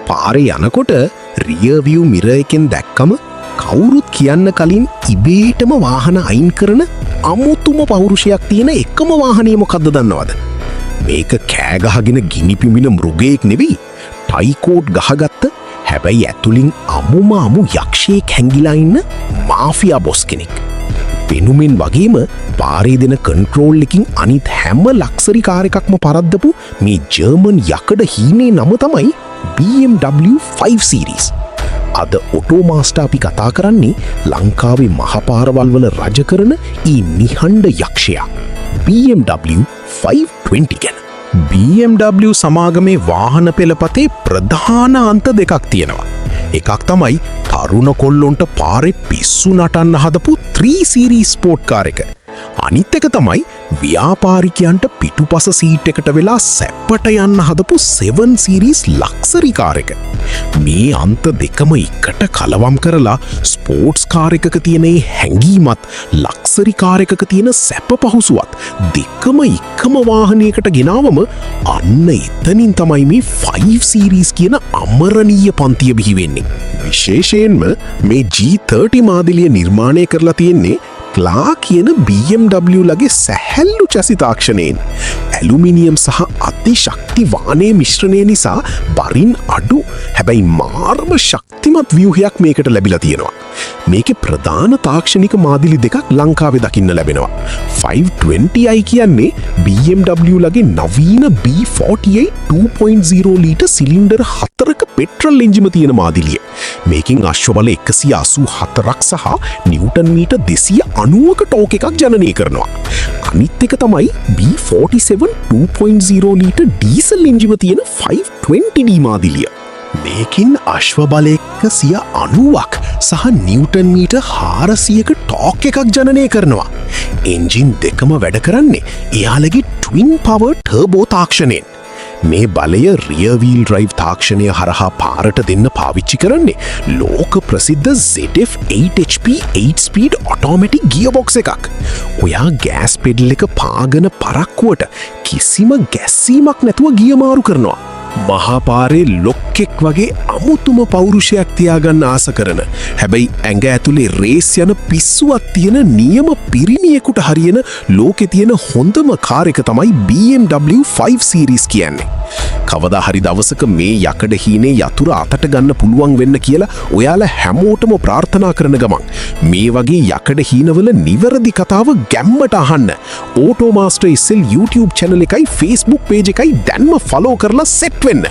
පාරේ යනකොට රියවිව් මිර එකෙන් දැක්කම කවුරුත් කියන්න කලින් ඉබේටම වාහන අයින් කරන අමුතුම පෞරුෂයක් තියෙන එකම වාහනය මොකක්ද දන්නවද? මේක කෑගහගෙන ගිනිපිමින මෘගයෙක් නෙවෙයි. ටයිකෝට් ගහගත්ත හැබැයි ඇතුලින් අමු යක්ෂයෙක් හැංගිලා ඉන්න මාෆියා බොස් කෙනෙක්. පෙනුමෙන් වගේම පාරේ දෙන කන්ට්‍රෝල් එකකින් අනිත් හැම ලක්සරි කාර් එකක්ම පරද්දපු මේ ජර්මන් යකඩ හීනේ නම තමයි BMW 5 Series. අද ඔටෝ මාස්ටර් අපි කතා කරන්නේ ලංකාවේ මහපාරවල් වල රජ කරන ඊ නිහඬ යක්ෂයා BMW 520 ගැන. BMW සමාගමේ වාහන පෙළපතේ ප්‍රධාන අන්ත දෙකක් තියෙනවා. එකක් තමයි තරුණ කොල්ලොන්ට පාරේ පිස්සු නටන්න හදපු 3 Series ස්පෝර්ට් කාර් එක. අනිත් එක තමයි ව්‍යාපාරිකයන්ට පිටුපස සීට් එකට වෙලා සැප්පට යන්න හදපු 7 Series ලක්සරි කාර් එක. මේ අන්ත දෙකම එකට කලවම් කරලා ස්පෝර්ට්ස් කාර් එකක තියෙන හැඟීමත් ලක්සරි කාර් එකක තියෙන සැප පහසුවත් දෙකම එකම වාහනයකට ගෙනාවම අන්න එතනින් තමයි මේ 5 Series කියන අමරණීය පන්තිය බිහි වෙන්නේ. විශේෂයෙන්ම මේ G30 මාදිලිය නිර්මාණය කරලා තියෙන්නේ ක්ලා කියන BMW ලගේ සැහැල්ලු චැසි තාක්ෂණයෙන්. ඇලුමිනියම් සහ අතිශක්ති වානේ මිශ්‍රණය නිසා බරින් අඩු හැබැයි මාර්ම ශක්තිමත් ව්‍යුහයක් මේකට ලැබිලා තියෙනවා. මේකේ ප්‍රධාන තාක්ෂණික මාදිලි දෙකක් ලංකාවේ දකින්න ලැබෙනවා. 520i කියන්නේ BMW ලගේ නවීන B48 2.0 ලීටර් සිලින්ඩර් 4ක පෙට්‍රල් එන්ජිම තියෙන මාදිලිය. මේකින් අශ්ව බල 184ක් සහ නිව්ටන් මීටර් 290ක ටෝක් එකක් ජනනය කරනවා. අනිත් එක තමයි B47 2.0 ලීටර් ඩීසල් එන්ජිම තියෙන 520D මාදිලිය. මේකින් අශ්ව බල 190ක් සහ නිව්ටන් මීටර් 400ක ටෝක් එකක් ජනනය කරනවා. එන්ජින් දෙකම වැඩ කරන්නේ එයාලගේ ට්වින් පවර් ටර්බෝ තාක්ෂණයෙන්. මේ බලය රියර් වීල් ඩ්‍රයිව් තාක්ෂණය හරහා පාරට දෙන්න පාවිච්චි කරන්නේ ලෝක ප්‍රසිද්ධ ZF 8HP 8 ස්පීඩ් ඔටෝමැටික් ගියර්බොක්ස් එකක්. ඔයා ගෑස් පෙඩල් එක පාගන පරක්කුවට කිසිම ගැස්සීමක් නැතුව ගිය මාරු කරනවා. මහාපාරේ ලොක්කෙක් වගේ අමුතුම පෞරුෂයක් තියාගන්න ආස කරන හැබැයි ඇඟ ඇතුලේ රේස් යන පිස්සුවක් තියෙන නියම පිරිණියෙකුට හරියන ලෝකේ තියෙන හොඳම කාර් එක තමයි BMW 5 Series කියන්නේ. කවදා හරි දවසක මේ යකඩ හීනේ යතුරු අතට ගන්න පුළුවන් වෙන්න කියලා ඔයාලා හැමෝටම ප්‍රාර්ථනා කරන ගමන් මේ වගේ යකඩ හීනවල නිවැරදි කතාව ගැම්මට අහන්න auto master SL YouTube channel එකයි Facebook page එකයි දැන්ම follow කරලා set වෙන්න.